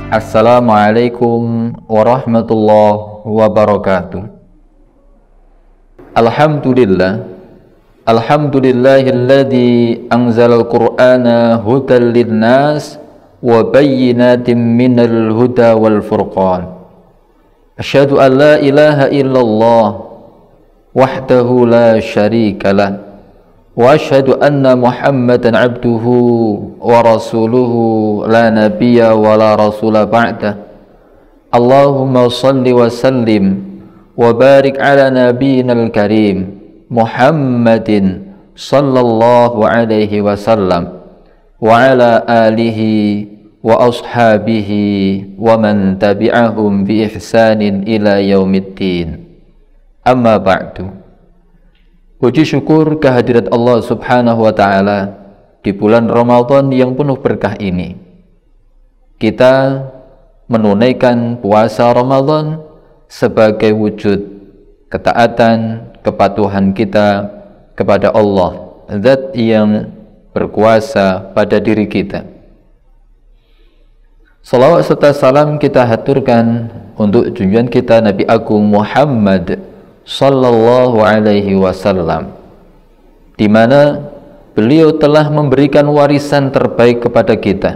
Assalamualaikum warahmatullahi wabarakatuh. Alhamdulillah. Alhamdulillahilladzi anzalal qur'ana hudan linnas wa bayyinatin minal huda wal furqan. Asyhadu an la ilaha illallah wahdahu la syarikalah wa asyhadu anna Muhammadan abduhu wa rasuluhu la nabiyya wa la rasula ba'dah. Allahumma salli wa sallim wa barik ala nabiyyinal karim Muhammadin sallallahu alaihi wasallam wa ala alihi wa ashabihi wa man tabi'ahum bi ihsanin ila yaumiddin. Amma ba'du. Puji syukur kehadirat Allah Subhanahu wa Ta'ala di bulan Ramadan yang penuh berkah ini. Kita menunaikan puasa Ramadan sebagai wujud ketaatan, kepatuhan kita kepada Allah, Zat yang berkuasa pada diri kita. Salawat serta salam kita haturkan untuk junjungan kita Nabi Agung Muhammad sallallahu alaihi wasallam, di mana beliau telah memberikan warisan terbaik kepada kita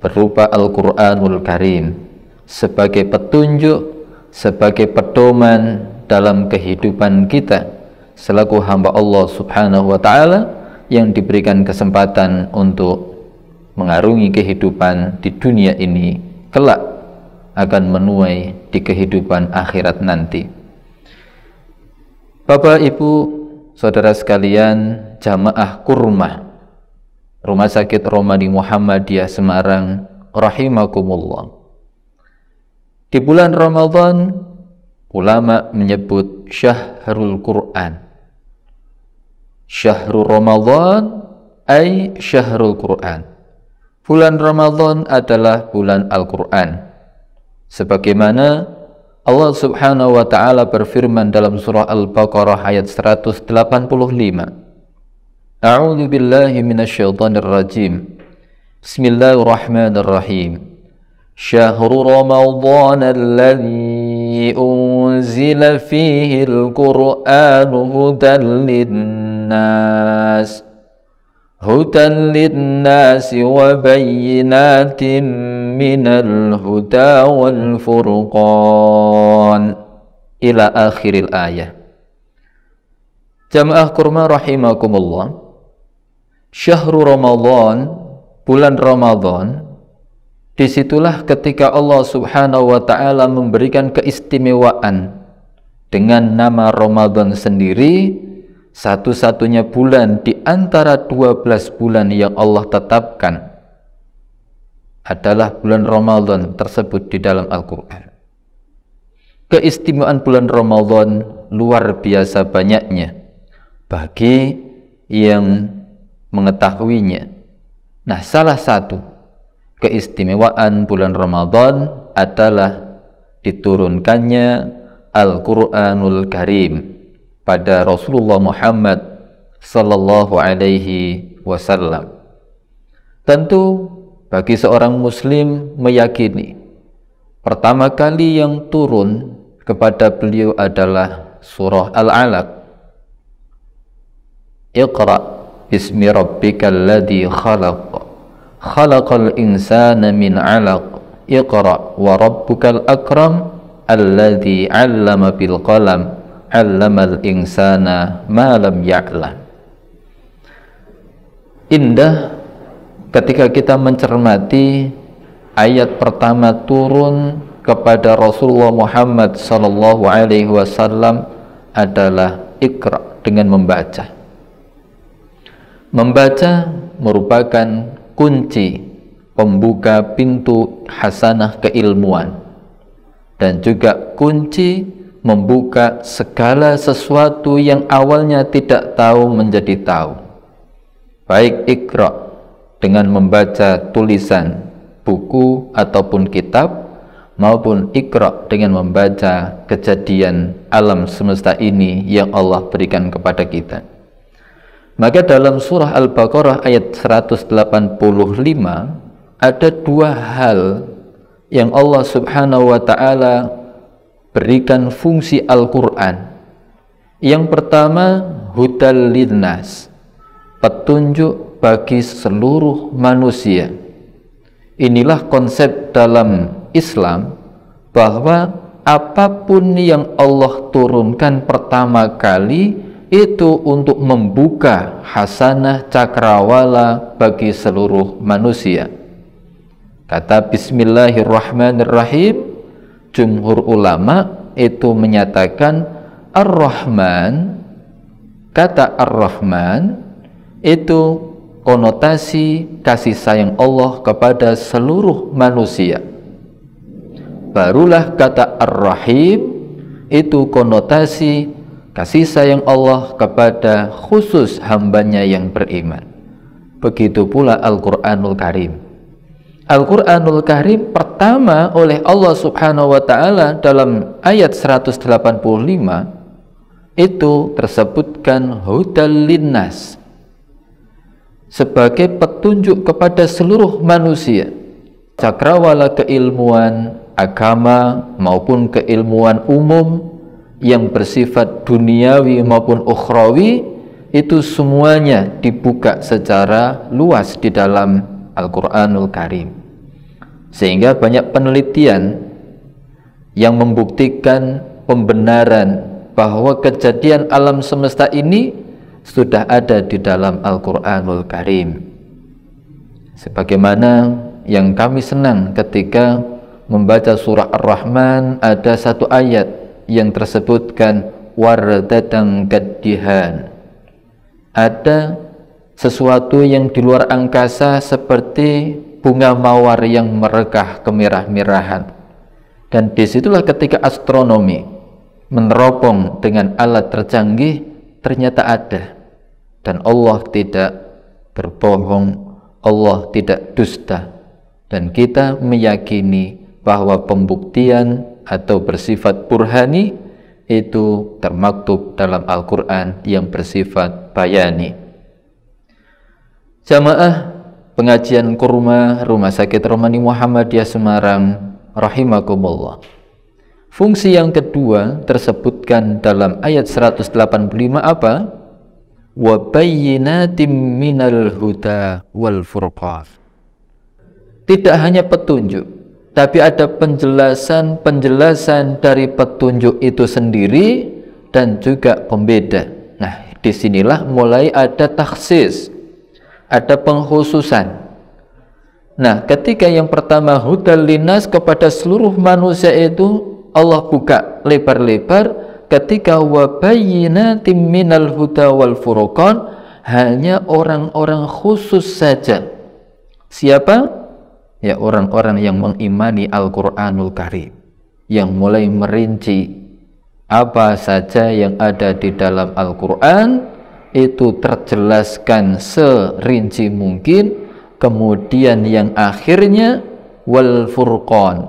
berupa Al-Qur'anul Karim sebagai petunjuk, sebagai pedoman dalam kehidupan kita selaku hamba Allah Subhanahu wa Ta'ala yang diberikan kesempatan untuk mengarungi kehidupan di dunia ini, kelak akan menuai di kehidupan akhirat nanti. Bapak, Ibu, saudara sekalian, jamaah kurma Rumah Sakit Romani Muhammadiyah Semarang rahimakumullah. Di bulan Ramadan, ulama menyebut Syahrul Quran. Syahrul Ramadan ay Syahrul Quran. Bulan Ramadan adalah bulan Al-Quran, sebagaimana Allah Subhanahu wa Ta'ala berfirman dalam surah Al-Baqarah ayat 185. A'udzu billahi minasyaitonir rajim. Bismillahirrahmanirrahim. Syahrul Ramadan alladzi unzila fihi al-Qur'anu hudan linnas wa bayyinatin minal huda wal furqan ila akhiril ayah. Jamaah kurma rahimakumullah, Syahrul Ramadan, bulan Ramadan, disitulah ketika Allah Subhanahu wa Ta'ala memberikan keistimewaan dengan nama Ramadan sendiri, satu-satunya bulan di antara 12 bulan yang Allah tetapkan adalah bulan Ramadan tersebut di dalam Al-Quran. Keistimewaan bulan Ramadan luar biasa banyaknya bagi yang mengetahuinya. Nah, salah satu keistimewaan bulan Ramadan adalah diturunkannya Al-Quranul Karim pada Rasulullah Muhammad sallallahu alaihi wasallam. Tentu bagi seorang muslim meyakini pertama kali yang turun kepada beliau adalah surah Al-Alaq. Iqra bismi rabbikal ladzi khalaq, khalaqal insana min 'alaq, iqra wa rabbukal akram alladzi 'allama bil qalam, 'allamal insana ma lam ya'lam. Indah ketika kita mencermati ayat pertama turun kepada Rasulullah Muhammad sallallahu alaihi wasallam adalah Iqra, dengan membaca. Membaca merupakan kunci pembuka pintu hasanah keilmuan dan juga kunci membuka segala sesuatu yang awalnya tidak tahu menjadi tahu. Baik Iqra dengan membaca tulisan buku ataupun kitab, maupun Iqra dengan membaca kejadian alam semesta ini yang Allah berikan kepada kita. Maka dalam surah Al-Baqarah ayat 185 ada dua hal yang Allah Subhanahu wa ta'ala berikan fungsi Al-Quran. Yang pertama, hudal linnas, petunjuk bagi seluruh manusia. Inilah konsep dalam Islam, bahwa apapun yang Allah turunkan pertama kali itu untuk membuka hasanah cakrawala bagi seluruh manusia. Kata Bismillahirrahmanirrahim, jumhur ulama itu menyatakan Ar-Rahman, kata Ar-Rahman itu konotasi kasih sayang Allah kepada seluruh manusia. Barulah kata Ar-Rahim itu konotasi kasih sayang Allah kepada khusus hambanya yang beriman. Begitu pula Al-Quranul Karim. Al-Quranul Karim pertama oleh Allah Subhanahu wa ta'ala dalam ayat 185 itu tersebutkan hudal linnas, sebagai petunjuk kepada seluruh manusia. Cakrawala keilmuan agama maupun keilmuan umum yang bersifat duniawi maupun ukhrawi, itu semuanya dibuka secara luas di dalam Al-Quranul Karim. Sehingga banyak penelitian yang membuktikan pembenaran bahwa kejadian alam semesta ini sudah ada di dalam Al-Quranul Karim. Sebagaimana yang kami senang ketika membaca surah Ar-Rahman, ada satu ayat yang tersebutkan wardatan kaddihan, ada sesuatu yang di luar angkasa seperti bunga mawar yang merekah kemerah-merahan. Dan disitulah ketika astronomi meneropong dengan alat tercanggih, ternyata ada. Dan Allah tidak berbohong, Allah tidak dusta. Dan kita meyakini bahwa pembuktian atau bersifat burhani itu termaktub dalam Al-Quran yang bersifat bayani. Jamaah pengajian kurma Rumah Sakit Rohmani Muhammadiyah Semarang rahimakumullah, fungsi yang kedua tersebutkan dalam ayat 185 apa? Wa bayyinatim minal huda wal furqan. Tidak hanya petunjuk, tapi ada penjelasan dari petunjuk itu sendiri dan juga pembeda. Nah, disinilah mulai ada takhsis, ada pengkhususan. Nah, ketika yang pertama hudal linnas, kepada seluruh manusia, itu Allah buka lebar-lebar. Ketika wa bayyinatim minal huda wal furqan, hanya orang-orang khusus saja. Siapa? Ya, orang-orang yang mengimani Al-Quranul Karim, yang mulai merinci apa saja yang ada di dalam Al-Quran, itu terjelaskan serinci mungkin. Kemudian yang akhirnya wal furqan,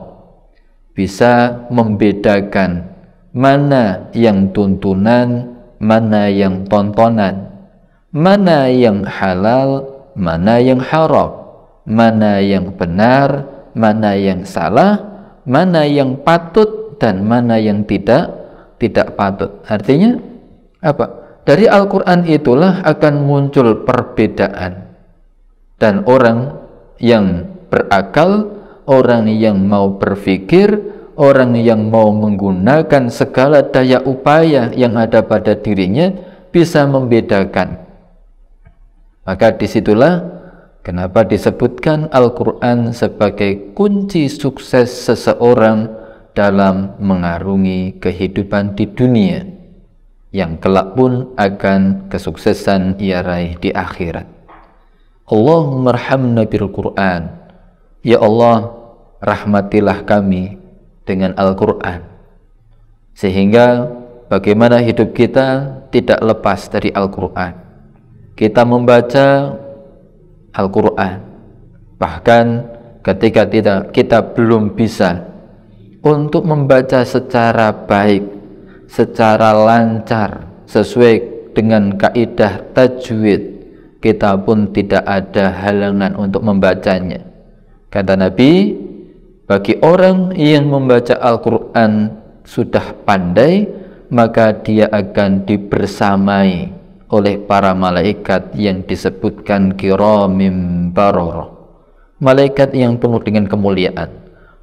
bisa membedakan mana yang tuntunan, mana yang tontonan, mana yang halal, mana yang haram, mana yang benar, mana yang salah, mana yang patut dan mana yang tidak patut. Artinya apa? Dari Al-Quran itulah akan muncul perbedaan. Dan orang yang berakal, orang yang mau berpikir, orang yang mau menggunakan segala daya upaya yang ada pada dirinya, bisa membedakan. Maka disitulah kenapa disebutkan Al-Quran sebagai kunci sukses seseorang dalam mengarungi kehidupan di dunia, yang kelak pun akan kesuksesan ia raih di akhirat. Allahumma arhamna bil Quran. Ya Allah, rahmatilah kami dengan Al-Quran, sehingga bagaimana hidup kita tidak lepas dari Al-Quran. Kita membaca Al-Quran, bahkan ketika kita belum bisa untuk membaca secara baik, secara lancar, sesuai dengan kaidah tajwid, kita pun tidak ada halangan untuk membacanya. Kata Nabi, Bagi orang yang membaca Al-Quran sudah pandai, maka dia akan dibersamai oleh para malaikat yang disebutkan kiramim bararah, malaikat yang penuh dengan kemuliaan,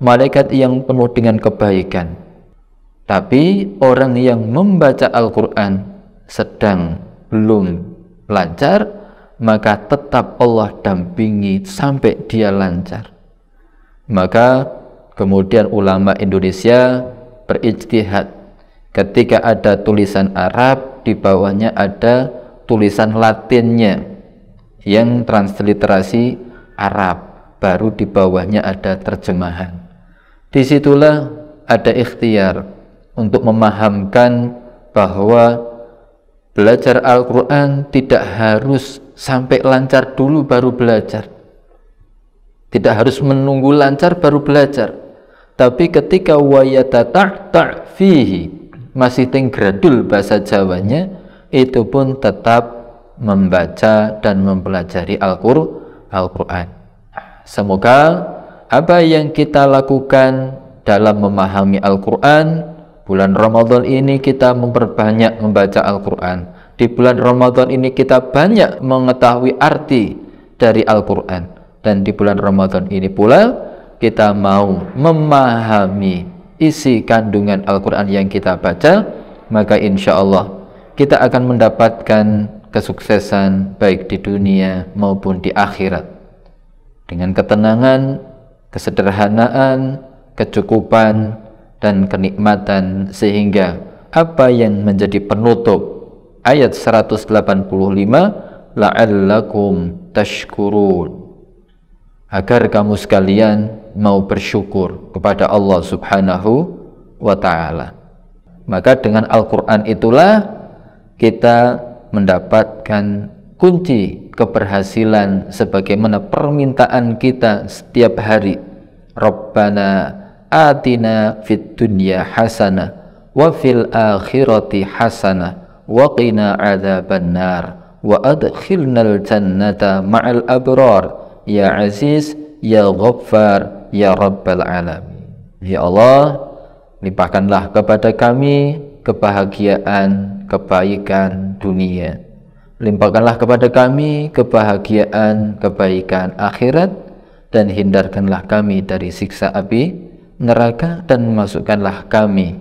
malaikat yang penuh dengan kebaikan. Tapi orang yang membaca Al-Quran sedang belum lancar, maka tetap Allah dampingi sampai dia lancar. Maka kemudian ulama Indonesia berijtihad, ketika ada tulisan Arab, di bawahnya ada tulisan Latinnya yang transliterasi Arab, baru di bawahnya ada terjemahan. Disitulah ada ikhtiar untuk memahamkan bahwa belajar Al-Quran tidak harus sampai lancar dulu baru belajar, tidak harus menunggu lancar baru belajar. Tapi ketika wayatata' fihi, masih tingradul bahasa Jawanya, itu pun tetap membaca dan mempelajari Al-Quran. Semoga apa yang kita lakukan dalam memahami Al-Quran, bulan Ramadan ini kita memperbanyak membaca Al-Quran. Di bulan Ramadan ini kita banyak mengetahui arti dari Al-Quran. Dan di bulan Ramadan ini pula kita mau memahami isi kandungan Al-Quran yang kita baca, maka insya Allah kita akan mendapatkan kesuksesan baik di dunia maupun di akhirat, dengan ketenangan, kesederhanaan, kecukupan, dan kenikmatan, sehingga apa yang menjadi penutup ayat 185, la'allakum tashkurun, agar kamu sekalian mau bersyukur kepada Allah Subhanahu wa ta'ala. Maka dengan Al-Quran itulah kita mendapatkan kunci keberhasilan sebagaimana permintaan kita setiap hari. Rabbana atina fid dunya hasanah wa fil akhirati hasanah wa qina adzabannar wa adkhilnal jannata ma'al abrar ya Aziz, ya Ghaffar, ya Rabbal Alamin. Ya Allah, limpahkanlah kepada kami kebahagiaan, kebaikan dunia. Limpahkanlah kepada kami kebahagiaan, kebaikan akhirat, dan hindarkanlah kami dari siksa api neraka, dan masukkanlah kami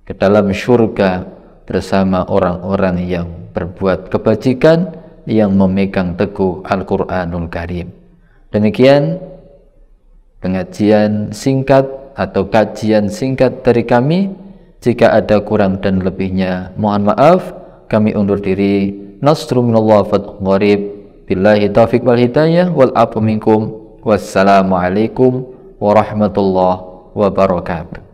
ke dalam syurga bersama orang-orang yang berbuat kebajikan, yang memegang teguh Al-Quranul Karim. Demikian pengajian singkat atau kajian singkat dari kami. Jika ada kurang dan lebihnya mohon maaf. Kami undur diri. Nasrun minallah fathun qarib. Billahi taufiq wal hidayah wal afu minkum. Wassalamualaikum warahmatullahi wabarakatuh.